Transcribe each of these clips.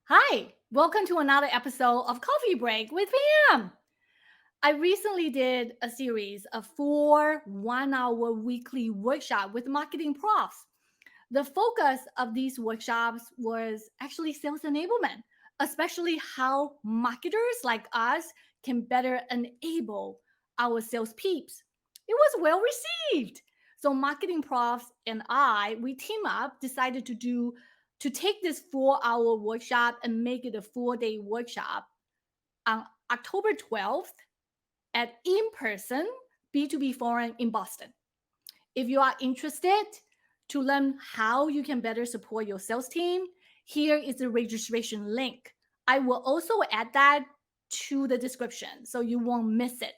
Hi, welcome to another episode of Coffee Break with Pam. I recently did a series of 4 1-hour weekly workshops with marketing profs. The focus of these workshops was actually sales enablement, especially how marketers like us can better enable our sales peeps. It was well received. So marketing profs and we team up, decided to take this 4 hour workshop and make it a 4 day workshop on October 12th at in person B2B Forum in Boston. If you are interested to learn how you can better support your sales team, here is the registration link. I will also add that to the description so you won't miss it.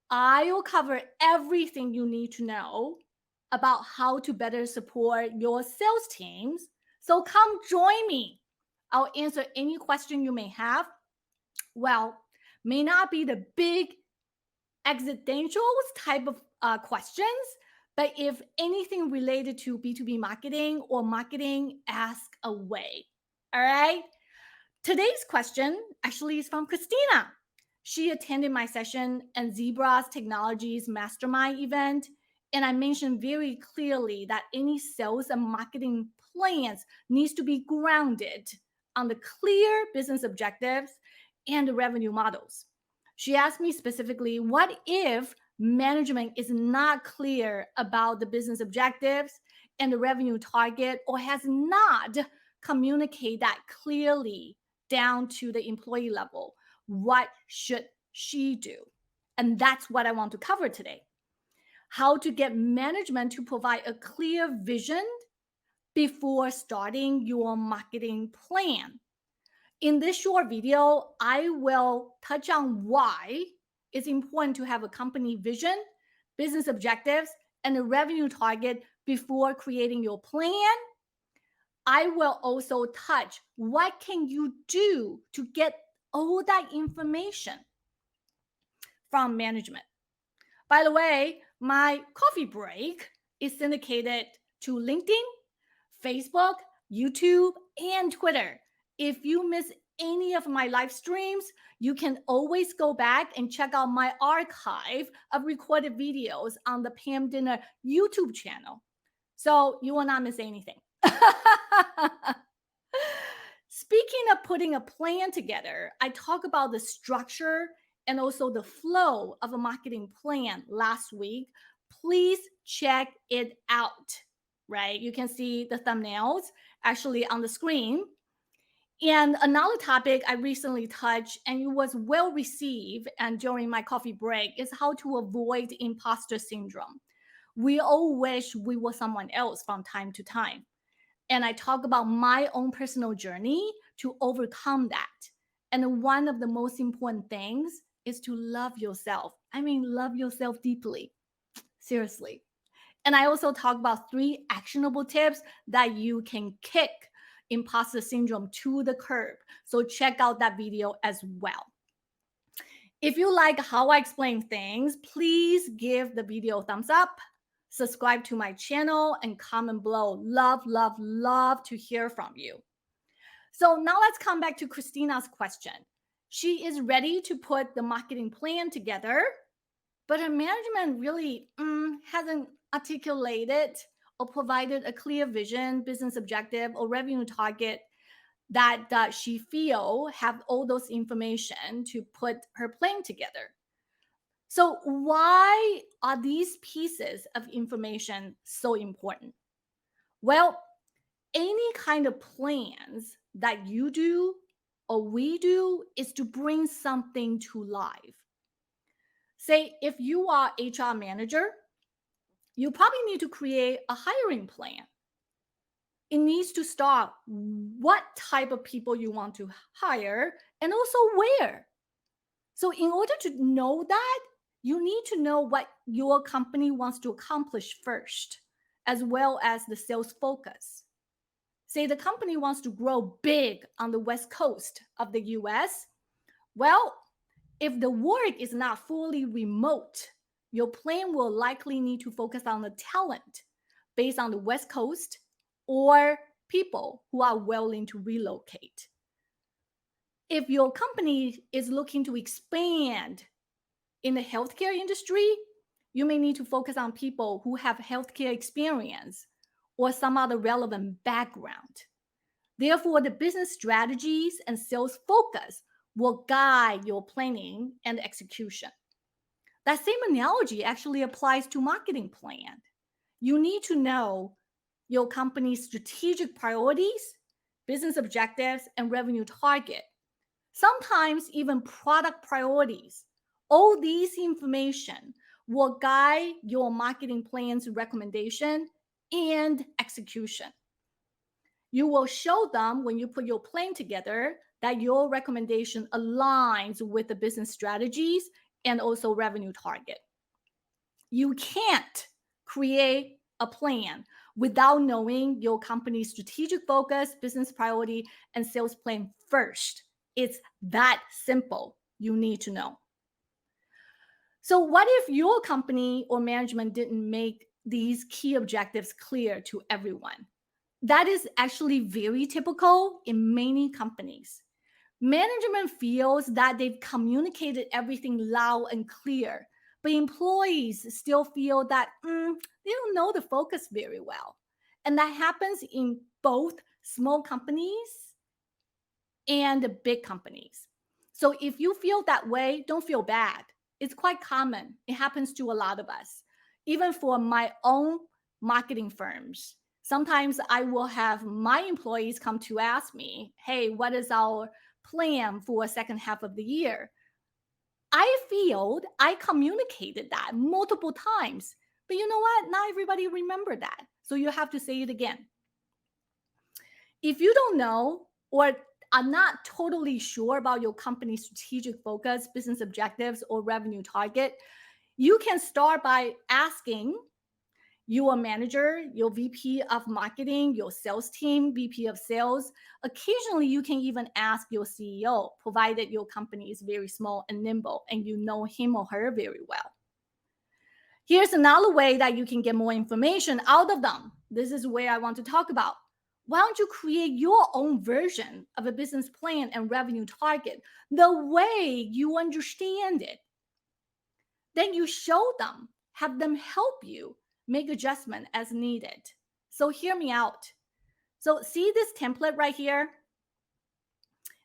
I will cover everything you need to know about how to better support your sales teams. So come join me. I'll answer any question you may have. Well, may not be the big existential type of questions, but if anything related to B2B marketing or marketing, ask away. All right. Today's question actually is from Christina. She attended my session and Zebra's Technologies Mastermind event. And I mentioned very clearly that any sales and marketing plans needs to be grounded on the clear business objectives and the revenue models. She asked me specifically, what if management is not clear about the business objectives and the revenue target, or has not communicate that clearly down to the employee level? What should she do? And that's what I want to cover today. How to get management to provide a clear vision before starting your marketing plan. In this short video, I will touch on why it's important to have a company vision, business objectives, and a revenue target before creating your plan. I will also touch what can you do to get all that information from management. By the way, my coffee break is syndicated to LinkedIn, Facebook, YouTube, and Twitter. If you miss any of my live streams, you can always go back and check out my archive of recorded videos on the Pam Didner YouTube channel. So you will not miss anything. Speaking of putting a plan together, I talked about the structure and also the flow of a marketing plan last week. Please check it out, right? You can see the thumbnails actually on the screen. And another topic I recently touched and it was well received and during my coffee break is how to avoid imposter syndrome. We all wish we were someone else from time to time. And I talk about my own personal journey to overcome that. And one of the most important things is to love yourself. I mean, love yourself deeply. Seriously. And I also talk about 3 actionable tips that you can kick imposter syndrome to the curb. So check out that video as well. If you like how I explain things, please give the video a thumbs up, subscribe to my channel, and comment below. Love, love, love to hear from you. So now let's come back to Christina's question. She is ready to put the marketing plan together, but her management really hasn't articulated or provided a clear vision, business objective, or revenue target that she feel have all those information to put her plan together. So why are these pieces of information so important? Well, any kind of plans that you do or we do is to bring something to life. Say if you are HR manager, you probably need to create a hiring plan. It needs to start what type of people you want to hire and also where. So in order to know that, you need to know what your company wants to accomplish first, as well as the sales focus. Say the company wants to grow big on the West Coast of the US. Well, if the work is not fully remote, your plan will likely need to focus on the talent based on the West Coast or people who are willing to relocate. If your company is looking to expand in the healthcare industry, you may need to focus on people who have healthcare experience or some other relevant background. Therefore, the business strategies and sales focus will guide your planning and execution. That same analogy actually applies to marketing plan. You need to know your company's strategic priorities, business objectives, and revenue target. Sometimes even product priorities. All these information will guide your marketing plan's recommendation and execution. You will show them when you put your plan together that your recommendation aligns with the business strategies and also revenue target. You can't create a plan without knowing your company's strategic focus, business priority, and sales plan first. It's that simple. You need to know. So, what if your company or management didn't make these key objectives clear to everyone? That is actually very typical in many companies. Management feels that they've communicated everything loud and clear, but employees still feel that they don't know the focus very well. And that happens in both small companies and the big companies. So if you feel that way, don't feel bad. It's quite common. It happens to a lot of us. Even for my own marketing firms, sometimes I will have my employees come to ask me, hey, what is our plan for second half of the year? I feel I communicated that multiple times. But you know what? Not everybody remember that. So you have to say it again. If you don't know or are not totally sure about your company's strategic focus, business objectives, or revenue target, you can start by asking your manager, your VP of marketing, your sales team, VP of sales. Occasionally, you can even ask your CEO, provided your company is very small and nimble and you know him or her very well. Here's another way that you can get more information out of them. This is where I want to talk about. Why don't you create your own version of a business plan and revenue target the way you understand it? Then you show them, have them help you make adjustment as needed. So hear me out. So see this template right here?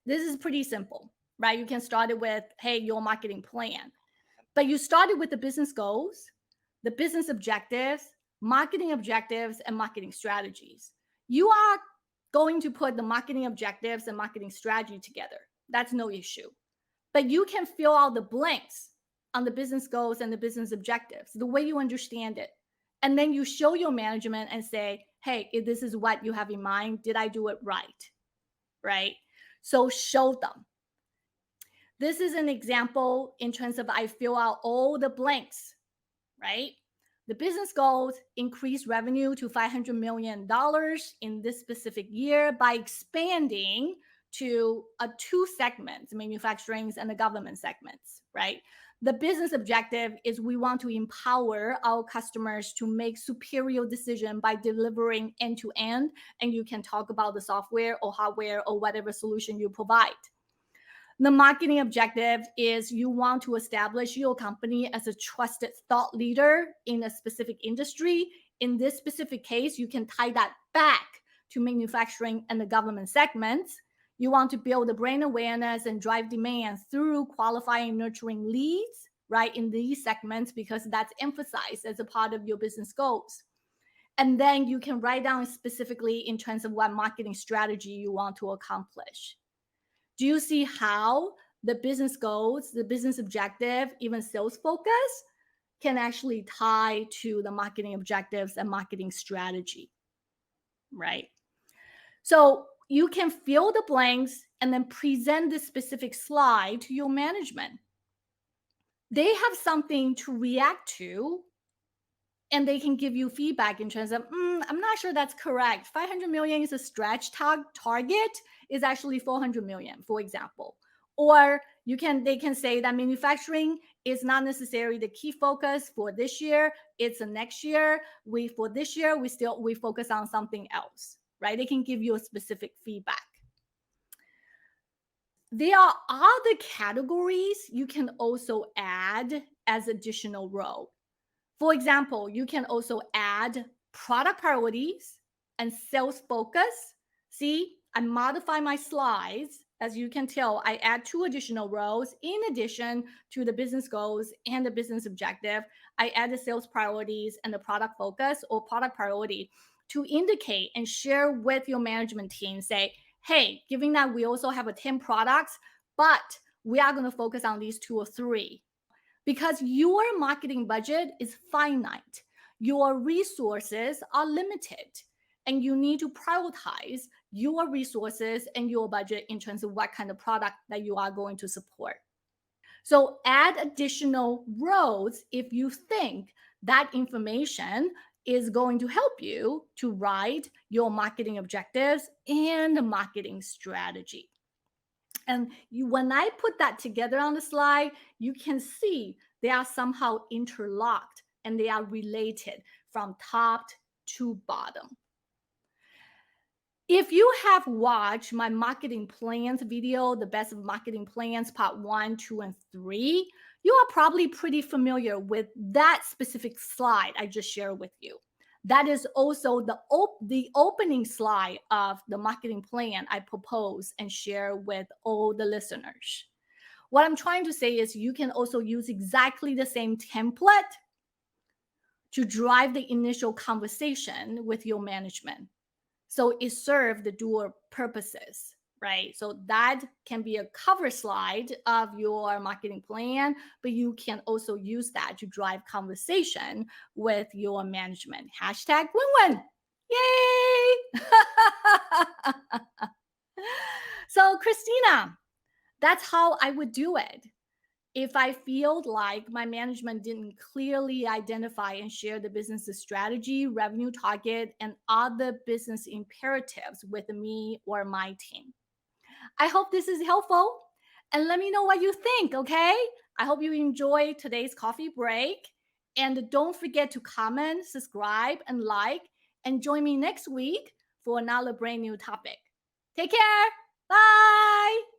This is pretty simple, right? You can start it with, hey, your marketing plan. But you started with the business goals, the business objectives, and marketing strategies. You are going to put the marketing objectives and marketing strategy together. That's no issue. But you can fill out the blanks on the business goals and the business objectives the way you understand it. And then you show your management and say, hey, if this is what you have in mind, did I do it right? Right? So show them. This is an example in terms of I fill out all the blanks, right? The business goals increase revenue to $500 million in this specific year by expanding to two segments, manufacturing and the government segments, right? The business objective is we want to empower our customers to make superior decision by delivering end to end. And you can talk about the software or hardware or whatever solution you provide. The marketing objective is you want to establish your company as a trusted thought leader in a specific industry. In this specific case, you can tie that back to manufacturing and the government segments. You want to build the brand awareness and drive demand through qualifying and nurturing leads, right, in these segments, because that's emphasized as a part of your business goals. And then you can write down specifically in terms of what marketing strategy you want to accomplish. Do you see how the business goals, the business objective, even sales focus can actually tie to the marketing objectives and marketing strategy, right? So you can fill the blanks and then present this specific slide to your management. They have something to react to and they can give you feedback in terms of, I'm not sure that's correct. 500 million is a stretch target, is actually 400 million, for example. Or they can say that manufacturing is not necessarily the key focus for this year. It's the next year. For this year, we focus on something else, right? They can give you a specific feedback. There are other categories you can also add as additional row. For example, you can also add product priorities and sales focus. See, I modify my slides. As you can tell, I add two additional rows in addition to the business goals and the business objective. I add the sales priorities and the product focus or product priority to indicate and share with your management team. Say, hey, given that we also have a 10 products, but we are going to focus on these two or three because your marketing budget is finite. Your resources are limited, and you need to prioritize your resources and your budget in terms of what kind of product that you are going to support. So add additional rows if you think that information is going to help you to write your marketing objectives and marketing strategy. And when I put that together on the slide, you can see they are somehow interlocked and they are related from top to bottom. If you have watched my marketing plans video, the best of marketing plans, part 1, 2, and 3, you are probably pretty familiar with that specific slide I just shared with you. That is also the opening slide of the marketing plan I propose and share with all the listeners. What I'm trying to say is you can also use exactly the same template to drive the initial conversation with your management. So it served the dual purposes, right? So that can be a cover slide of your marketing plan, but you can also use that to drive conversation with your management. Hashtag win-win. Yay! So, Christina, that's how I would do it. If I feel like my management didn't clearly identify and share the business's strategy, revenue target, and other business imperatives with me or my team. I hope this is helpful and let me know what you think, okay? I hope you enjoy today's coffee break. And don't forget to comment, subscribe, and like, and join me next week for another brand new topic. Take care. Bye.